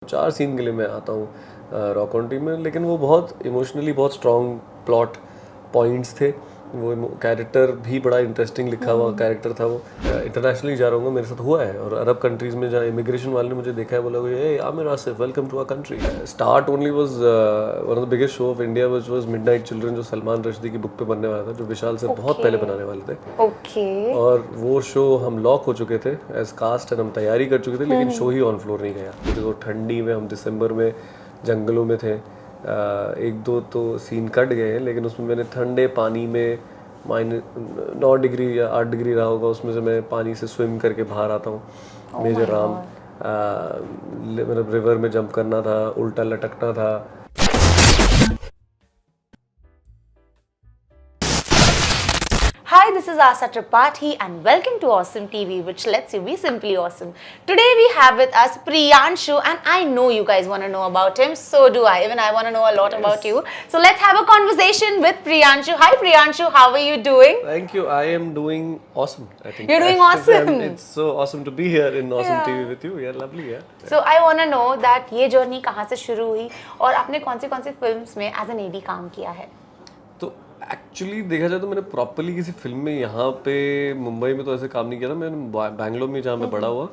4 scene के लिए मैं आता हूँ रॉक ऑन टीम में, लेकिन वो बहुत इमोशनली बहुत स्ट्रॉन्ग प्लॉट पॉइंट्स थे। वो कैरेक्टर भी बड़ा इंटरेस्टिंग लिखा हुआ कैरेक्टर था। वो इंटरनेशनली जा रहा हूँ, मेरे साथ हुआ है। और अरब कंट्रीज़ में जहाँ इमिग्रेशन वाले ने मुझे देखा है, बोला ये Aamir Asif welcome to our country. Start only was one of the biggest show of India which was midnight children, जो सलमान रश्दी की बुक पे बनने वाला था, जो विशाल से बहुत पहले बनाने वाले थे। ओके। और वो शो हम लॉक हो चुके थे एज कास्ट एंड हम तैयारी कर चुके थे, लेकिन शो ही ऑन फ्लोर नहीं गया क्योंकि वो ठंडी में, हम दिसंबर में जंगलों में थे। एक दो तो सीन कट गए हैं, लेकिन उसमें मैंने ठंडे पानी में -9 डिग्री या 8 डिग्री रहा होगा, उसमें से मैं पानी से स्विम करके बाहर आता हूँ। मेजर राम मतलब रिवर में जंप करना था, उल्टा लटकना था। Hi, this is Asa Tripathi and welcome to Awesome TV, which lets you be simply awesome. Today we have with us Priyanshu, and I know you guys want to know about him, so do I. Even I want to know a lot about you. So let's have a conversation with Priyanshu. Hi Priyanshu, how are you doing? Thank you. I am doing awesome, I think. You're doing awesome. It's so awesome to be here in Awesome TV with you. Yeah, lovely, yeah. So I want to know that ये journey कहाँ से शुरू हुई और आपने कौन सी films में as an AD काम किया है? तो एक्चुअली देखा जाए तो मैंने प्रॉपरली किसी फिल्म में यहाँ पे मुंबई में तो ऐसे काम नहीं किया था। मैंने बैंगलोर में जहाँ मैं बड़ा हुआ,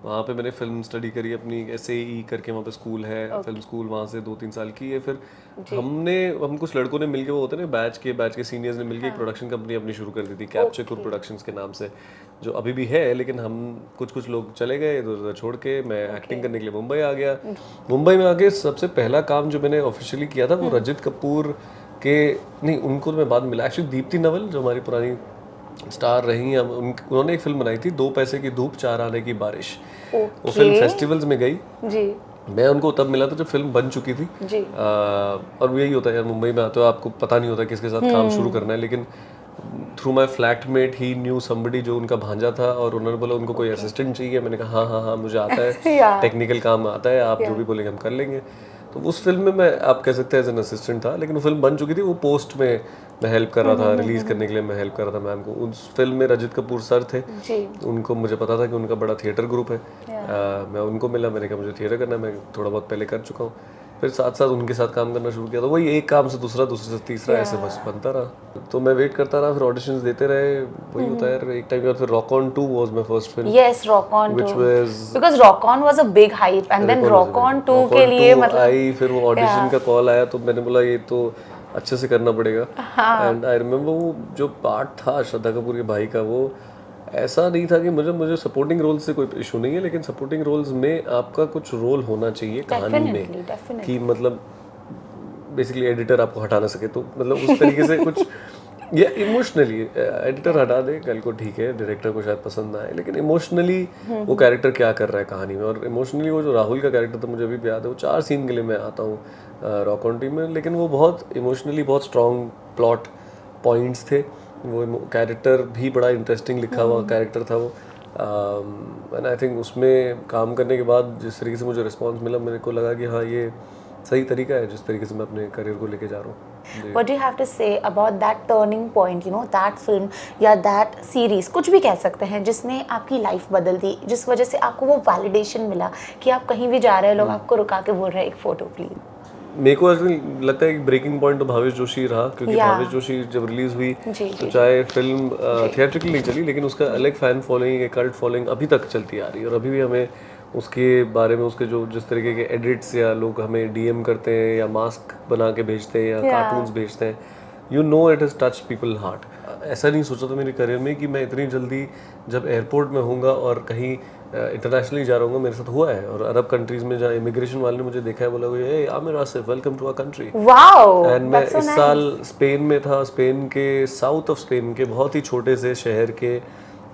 वहाँ पे मैंने फिल्म स्टडी करी अपनी, SAE करके वहाँ पे स्कूल है, फिल्म स्कूल, वहाँ से 2-3 साल की है। फिर हम कुछ लड़कों ने मिलके, वो होते हैं ना बैच के सीनियर्स ने मिलके एक प्रोडक्शन कंपनी अपनी शुरू कर दी थी, कैप्चर कुर प्रोडक्शंस के नाम से, जो अभी भी है। लेकिन हम कुछ लोग चले गए इधर उधर छोड़ के, मैं एक्टिंग करने के लिए मुंबई आ गया। मुंबई में आके सबसे पहला काम जो मैंने ऑफिशियली किया था वो रजत कपूर के, नहीं उनको तो मैं बाद में मिला, एक्चुअली दीप्ति नवल जो हमारी पुरानी स्टार रही हैं, उन्होंने एक फिल्म बनाई थी 2 पैसे की धूप 4 आने की बारिश। वो फिल्म फेस्टिवल्स में गई जी। मैं उनको तब मिला था जब फिल्म बन चुकी थी जी। और यही होता है यार, मुंबई में आते हो आपको पता नहीं होता किसके साथ काम शुरू करना है, लेकिन through my flatmate he new somebody जो उनका भांजा था, और उन्होंने बोला उनको कोई असिस्टेंट चाहिए। मैंने कहा हाँ मुझे आता है टेक्निकल काम आता है, आप जो भी बोलेंगे हम कर लेंगे। तो उस फिल्म में मैं, आप कह सकते हैं एज एन असिस्टेंट था, लेकिन वो फिल्म बन चुकी थी। वो पोस्ट में मैं हेल्प कर रहा था, रिलीज करने के लिए मैं हेल्प कर रहा था मैम को। उस फिल्म में रजत कपूर सर थे जी। उनको मुझे पता था कि उनका बड़ा थिएटर ग्रुप है। मैं उनको मिला, मैंने कहा मुझे थिएटर करना है, मैं थोड़ा बहुत पहले कर चुका हूँ। फिर साथ साथ उनके साथ काम करना शुरू किया, तो वही एक काम से दूसरा, दूसरे से तीसरा, ऐसे बस बनता रहा। तो मैं वेट करता रहा, फिर ऑडिशंस देते रहे, वही होता है यार। एक टाइम बाद फिर rock on 2 was my first film. Yes, rock on 2, which was because rock on was a big hype, and then rock on 2 के लिए मतलब आई, फिर वो ऑडिशन का कॉल आया, तो मैंने बोला ये तो अच्छे से करना पड़ेगा। एंड आई रिमेंबर वो जो पार्ट था श्रद्धा कपूर के भाई का, वो ऐसा नहीं था कि मुझे सपोर्टिंग रोल से कोई इशू नहीं है, लेकिन सपोर्टिंग रोल्स में आपका कुछ रोल होना चाहिए कहानी में, कि मतलब बेसिकली एडिटर आपको हटा ना सके। तो मतलब उस तरीके से कुछ या इमोशनली एडिटर हटा दे कल को, ठीक है, डायरेक्टर को शायद पसंद ना आए, लेकिन इमोशनली वो कैरेक्टर क्या कर रहा है कहानी में। और इमोशनली वो जो राहुल का कैरेक्टर था, मुझे अभी भी याद है, वो 4 सीन के लिए मैं आता हूँ रॉक ऑन टीम में, लेकिन वो बहुत इमोशनली बहुत स्ट्रॉन्ग प्लॉट पॉइंट्स थे। वो कैरेक्टर भी बड़ा इंटरेस्टिंग लिखा हुआ कैरेक्टर था वो। एंड आई थिंक उसमें काम करने के बाद जिस तरीके से मुझे रिस्पॉन्स मिला, मेरे को लगा कि हाँ ये सही तरीका है जिस तरीके से मैं अपने करियर को लेके जा रहा हूँ। What do you have to say about that turning point, you know, that film या that series, कुछ भी कह सकते हैं, जिसने आपकी लाइफ बदल दी, जिस वजह से आपको वो वैलिडेशन मिला कि आप कहीं भी जा रहे हैं, लोग आपको रुका के बोल रहे हैं एक फोटो प्लीज। मेरे को लगता है कि ब्रेकिंग पॉइंट तो भावेश जोशी रहा, क्योंकि भावेश जोशी जब रिलीज हुई तो चाहे फिल्म थिएट्रिकली नहीं चली, लेकिन उसका अलग फैन फॉलोइंग, एक कल्ट फॉलोइंग अभी तक चलती आ रही है। और अभी भी हमें उसके बारे में, उसके जो जिस तरीके के एडिट्स या लोग हमें DM करते हैं या मास्क बना के भेजते हैं या कार्टून्स भेजते हैं, you know it has touch people heart. ऐसा नहीं सोचा था मेरे करियर में कि मैं इतनी जल्दी जब एयरपोर्ट में होऊंगा और कहीं इंटरनेशनली जा रहा हूँ। मेरे साथ हुआ है। और अरब कंट्रीज में जहाँ इमिग्रेशन वाले ने मुझे देखा है, बोला ये Aamir Asif welcome to our country. Wow, and मैं इस साल स्पेन में था, स्पेन के साउथ ऑफ स्पेन के बहुत ही छोटे से शहर के,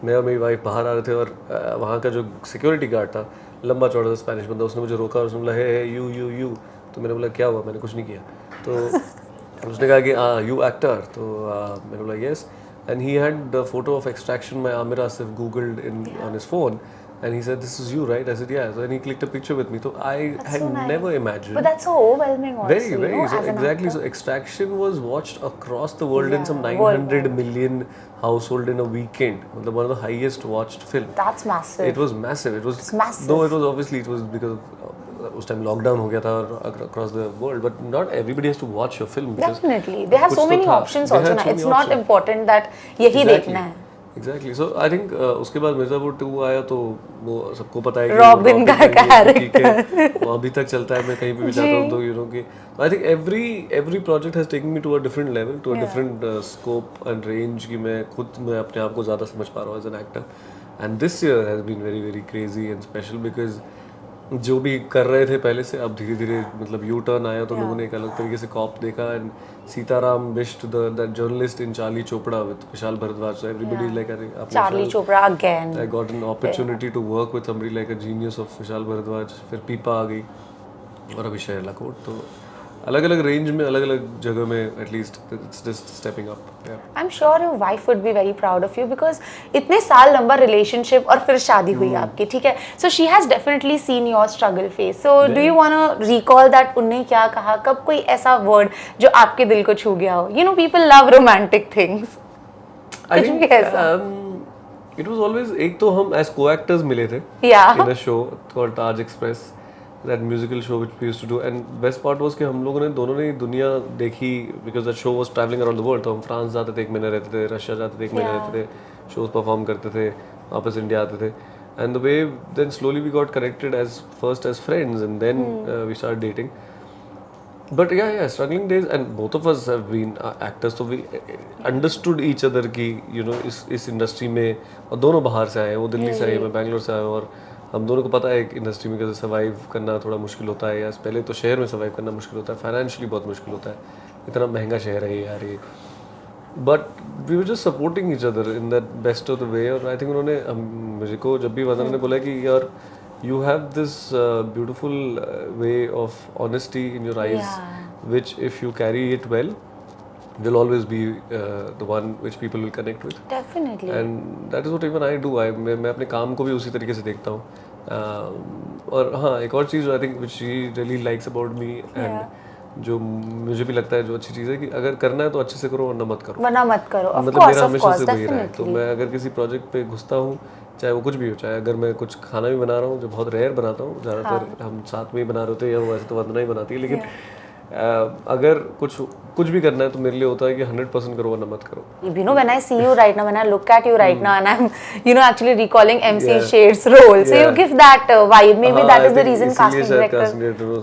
मैं और मेरी वाइफ बाहर आ रहे थे, और वहाँ का जो सिक्योरिटी गार्ड था, लंबा चौड़ा सा स्पेनिश बंदा, उसने मुझे रोका और उसने बोला हे यू। तो मैंने बोला क्या हुआ, मैंने कुछ नहीं किया। तो उसने कहा कि यू एक्टर। तो मैंने बोला yes. And he had the photo of extraction my Aamir Asif googled in on his phone, and he said this is you, right? I said yeah. So then he clicked a picture with me. So I had never imagined. But that's so overwhelming also, very you know, so as an exactly actor. So Extraction was watched across the world in some 900 million household in a weekend. One of the highest watched film. That's massive. It was massive. It was massive. Though it was obviously, it was because of उस time lockdown हो गया था across the world, but not everybody has to watch your film Definitely, they have so many options also ना. It's not important that यही देखना है. Exactly. So I think उसके बाद मिर्जापुर 2 आया तो वो सबको पता है कि रॉबिन का कैरेक्टर वो अभी तक चलता है. मैं कहीं पे भी जाता हूँ तो कि I think every project has taken me to a different level, to a different scope and range कि मैं अपने आप को ज़्यादा समझ पा रहा हूँ as an actor. And this year has been very very crazy and special because जो भी कर रहे थे पहले से अब धीरे धीरे मतलब यू टर्न आया तो लोगों ने एक अलग तरीके से कॉप देखा. And Sitaram Bisht that journalist in Charlie Chopra with Vishal Bhardwaj, so everybody like Charlie Chopra again. I got an opportunity to work with somebody like a genius of Vishal Bhardwaj. फिर पीपा आ गई और अभी शेरला कोट. तो अलग अलग रेंज में अलग अलग जगह में at least it's just stepping up. I'm sure your wife would be very proud of you because इतने साल लंबा रिलेशनशिप और फिर शादी हुई आपकी, ठीक है. So she has definitely seen your struggle phase. So do you want to recall that उन्होंने क्या कहा, कब कोई ऐसा वर्ड जो आपके दिल को छू गया हो? You know people love romantic things. I think it was always एक तो हम as co-actors मिले थे Yeah. in a show called Taj Express, that musical show which we used to do. And best part was कि हम लोगों ने दोनों ने दुनिया देखी because that show was traveling around the world. तो हम फ्रांस जाते थे, 1 महीने रहते थे, रशिया जाते थे, 1 महीने रहते थे, shows perform करते थे, वापस इंडिया आते थे. And the way then slowly we got connected first as friends and then we started dating. But yeah, struggling days, and both of us have been actors, so we understood each other कि you know इस industry में, और दोनों बाहर से आए हैं, वो दिल्ली से आए, मैं बैंगलोर से आया हूँ, और हम दोनों को पता है कि इंडस्ट्री में कैसे सर्वाइव करना थोड़ा मुश्किल होता है. या पहले तो शहर में सर्वाइव करना मुश्किल होता है, फाइनेंशियली बहुत मुश्किल होता है, इतना महंगा शहर है यार ये. But we were just supporting each other in that best of the way. और आई थिंक उन्होंने मुझे को जब भी वंदना ने बोला कि यार you have this beautiful way of honesty in your eyes, which if you carry it well will always be the one which people will connect with. Definitely. And that is what even I do. मैं अपने काम को भी उसी तरीके से देखता हूँ. और हाँ, एक और चीज़ I think which she really likes about me and जो मुझे भी लगता है जो अच्छी चीज़ है कि अगर करना है तो अच्छे से करो, वरना मत करो. मतलब मेरा हमेशा से वही रहा है. तो मैं अगर किसी प्रोजेक्ट पे घुसता हूँ, चाहे वो कुछ भी हो, चाहे अगर मैं कुछ खाना भी बना रहा हूँ, जो बहुत रेयर बनाता हूँ, ज़्यादातर हम साथ में ही बना रहे होते हैं, या वो ऐसे तो वंदना ही बनाती है, लेकिन अगर कुछ भी करना है तो मेरे लिए होता है कि 100% करो, वरना मत करो. You know, when I see you right now, when I look at you right now, and I'm, you know, actually recalling MC Shades' role, so you give that vibe. Maybe that is the reason casting director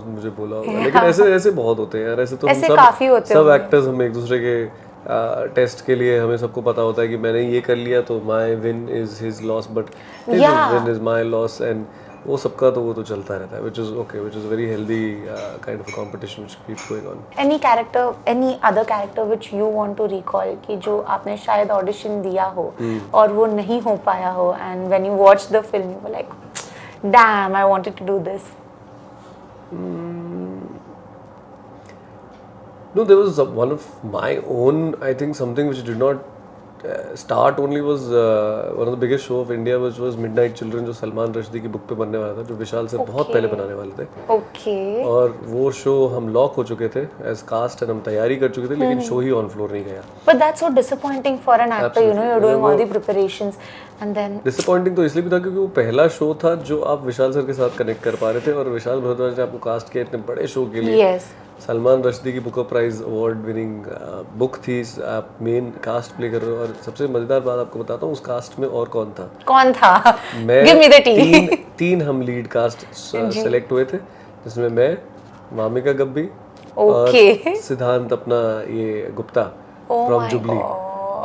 मुझे बोला होगा. लेकिन ऐसे बहुत होते हैं यार. ऐसे तो सब एक्टर्स हम एक दूसरे के टेस्ट के लिए हमें सबको पता होता है कि मैंने ये कर लिया तो my win is his loss, but his win is my loss. And वो सबका तो वो तो चलता रहता है, which is okay, which is very healthy kind of a competition which keeps going on. any other character which you want to recall कि जो आपने शायद ऑडिशन दिया हो और वो नहीं हो पाया हो, and when you watched the film you were like, damn, I wanted to do this. No, there was one of my own, I think something which did not start only was one of the biggest show of India, which was Midnight Children, जो सलमान रश्दी की book पे बनने वाला था, जो विशाल से बहुत पहले बनाने वाले थे. Okay. और वो शो हम लॉक हो चुके थे एज कास्ट एंड हम तैयारी कर चुके थे, लेकिन शो ही ऑन फ्लोर नहीं गया. But that's so disappointing for an actor, you know, you're doing all the preparations and then. Disappointing तो इसलिए भी था क्योंकि वो पहला शो था जो आप विशाल सर के साथ कनेक्ट कर पा रहे थे, और विशाल भारद्वाज ने आपको कास्ट किया इतने बड़े शो के लिए. Yes. सलमान रश्दी की Booker prize award winning book थी, आप मेन कास्ट प्ले कर रहे हो. और सबसे मजेदार बात आपको बताता हूँ, उस कास्ट में और कौन था. Give me the tea. तीन हम लीड कास्ट सेलेक्ट हुए थे, जिसमें मैं, वामिका गब्बी और सिद्धांत अपना ये गुप्ता फ्रॉम जुबली.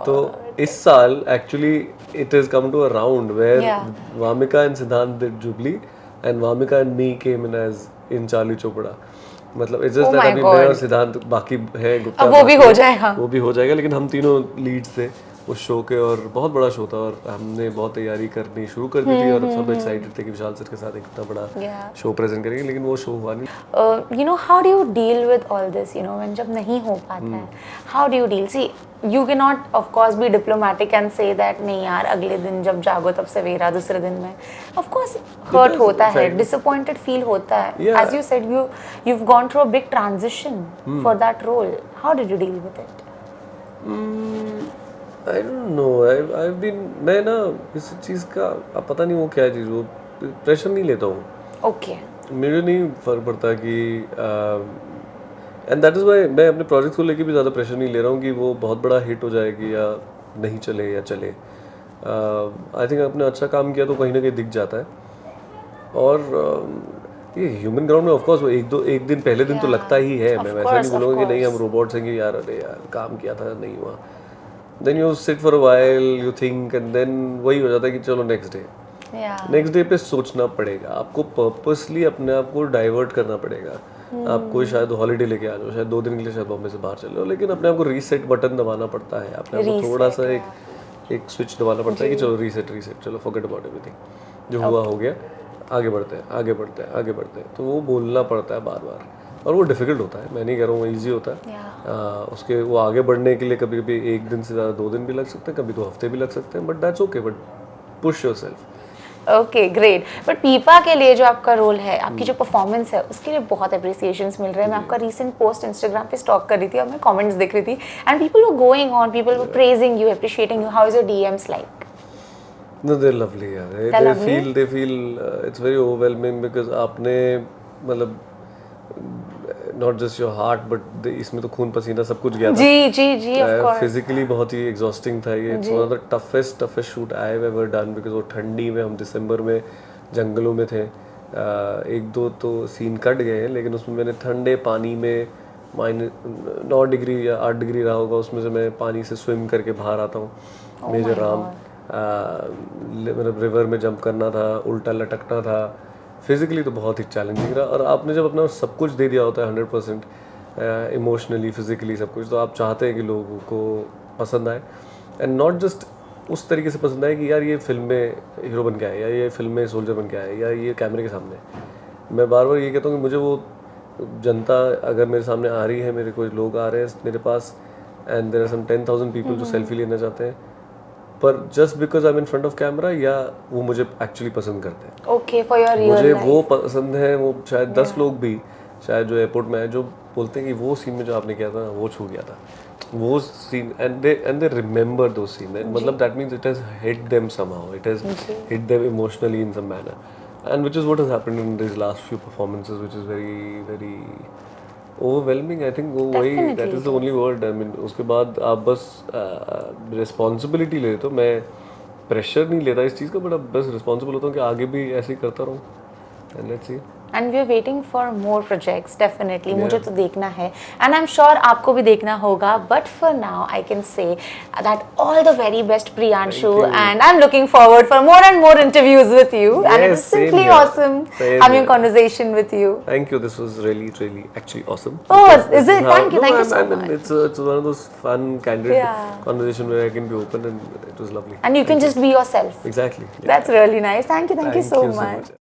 तो इस साल actually it has come to a round where Wamika and Siddhant did Jubilee and Wamika and me came in as in Charlie Chopra. मतलब इट्स जस्ट दैट अभी मैं और सिद्धांत बाकी है, गुप्ता वो भी हो जाएगा, लेकिन हम तीनों लीड्स थे उस शो के, और बहुत बड़ा शो था, और हमने बहुत तैयारी करनी शुरू कर दी थी, और सब एक्साइटेड थे कि विशाल सर के साथ एक इतना बड़ा शो प्रेजेंट करेंगे, लेकिन वो शो हुआ नहीं. You know, how do you deal with all this, you know, when जब नहीं हो पाता है, how do you deal? See, you cannot of course be diplomatic and say that नहीं यार अगले दिन जब जागो तब सवेरा दूसरे दिन में, of course hurt होता है, disappointed feel होता है. As you said, you've gone through a big transition for that role. How did you deal with it? I don't know. I've been, मैं ना किसी चीज़ का अब पता नहीं वो क्या चीज़, वो प्रेशर नहीं लेता हूँ. Okay. मुझे नहीं फर्क पड़ता कि एंड दैट इज़ वाई मैं अपने प्रोजेक्ट को लेके भी ज़्यादा प्रेशर नहीं ले रहा हूँ कि वो बहुत बड़ा हिट हो जाएगी या नहीं चले या चले। आई थिंक आपने अच्छा काम किया तो कहीं ना कहीं दिख जाता है। और ये ह्यूमन ग्राउंड में ऑफकोर्स वो एक दिन पहले दिन तो लगता ही है। मैं वैसा नहीं बोलूँगा कि नहीं हम रोबोट्स हैं कि यार अरे यार काम किया था नहीं हुआ। Then you sit for a while, you think and then वही हो जाता है कि चलो नेक्स्ट डे। नेक्स्ट डे पे सोचना पड़ेगा आपको, पर्पसली अपने आप को डाइवर्ट करना पड़ेगा। आपको शायद हॉलीडे लेके आ जाओ, शायद 2 दिन के लिए शायद बॉम्बे से बाहर चले जाओ, लेकिन अपने आप को रीसेट बटन दबाना पड़ता है। अपने आप को थोड़ा सा एक स्विच दबाना पड़ता है कि चलो रीसेट, चलो फॉरगेट अबाउट एवरीथिंग, जो हुआ हो गया, आगे बढ़ते हैं आगे बढ़ते हैं आगे बढ़ते हैं। तो वो बोलना पड़ता है बार बार, और वो डिफिकल्ट होता है। मैं नहीं कह रहा हूँ वो ईजी होता है। उसके वो आगे बढ़ने के लिए कभी कभी 1 दिन से ज़्यादा 2 दिन भी लग सकते हैं, कभी 2 हफ्ते भी लग सकते हैं, but that's okay, but push yourself. Okay great. But पीपा के लिए जो आपका रोल है, आपकी जो परफॉर्मेंस है, उसके लिए बहुत अप्रिसिएशंस मिल रहे हैं। मैं आपका रीसेंट पोस्ट इंस्टाग्राम पे स्टॉक कर रही थी और मैं कमेंट्स देख रही थी and people were going on, people were praising you, appreciating you. How is your DMs like? No, they're lovely, yeah. They feel it's very overwhelming because आपने मतलब not just your heart but इसमें तो खून पसीना सब कुछ गया था। जी of course। फिजिकली बहुत ही एग्जॉस्टिंग था ये। It's one of the toughest shoot I have ever done because वो ठंडी में, हम दिसंबर में जंगलों में थे। 1-2 तो सीन कट गए हैं, लेकिन उसमें मैंने ठंडे पानी में -9 डिग्री या 8 डिग्री रहा होगा, उसमें से मैं पानी से स्विम करके बाहर आता हूँ। मेजर राम मतलब रिवर में जंप करना था, उल्टा लटकना था। फिजिकली तो बहुत ही चैलेंजिंग रहा। और आपने जब अपना सब कुछ दे दिया होता है 100%, इमोशनली फिजिकली सब कुछ, तो आप चाहते हैं कि लोगों को पसंद आए, एंड नॉट जस्ट उस तरीके से पसंद आए कि यार ये फिल्म में हीरो बन के आए, या ये फिल्म में सोल्जर बन के आए, या ये कैमरे के सामने। मैं बार बार ये कहता हूँ कि मुझे वो जनता अगर मेरे सामने आ रही है, मेरे कोई लोग आ रहे हैं मेरे पास, and there are some 10,000 people जो सेल्फी लेना चाहते हैं, पर just because I am in front of camera, या वो मुझे एक्चुअली पसंद करते हैं। ओके, फॉर योर रियल मुझे लाइफ वो पसंद है। वो शायद 10 लोग भी शायद जो एयरपोर्ट में आए, जो बोलते हैं कि वो सीन में जो आपने किया था वो छू गया था, वो सीन, एंड दे रिमेंबर दो सीन, मतलब that means it has hit them somehow, it has hit them emotionally in some manner, and which is what has happened in this last few performances, which is very very overwhelming. I think वो वही, that is the only word. I mean उसके बाद आप बस responsibility ले तो मैं pressure नहीं लेता इस चीज़ का, बट अब बस रिस्पॉन्सिबल होता हूँ कि आगे भी ऐसे ही करता रहूँ, and let's see. And we are waiting for more projects definitely. मुझे तो देखना है एंड आई एम श्योर आपको भी देखना होगा, but for now I can say that all the very best Priyanshu, and I am looking forward for more and more interviews with you, and it was simply awesome having conversation with you. Thank you, this was really actually awesome. Oh, is it? Thank you so much. It's one of those fun, candid conversation where I can be open, and it was lovely. And you can just be yourself. Exactly. That's really nice. Thank you so much.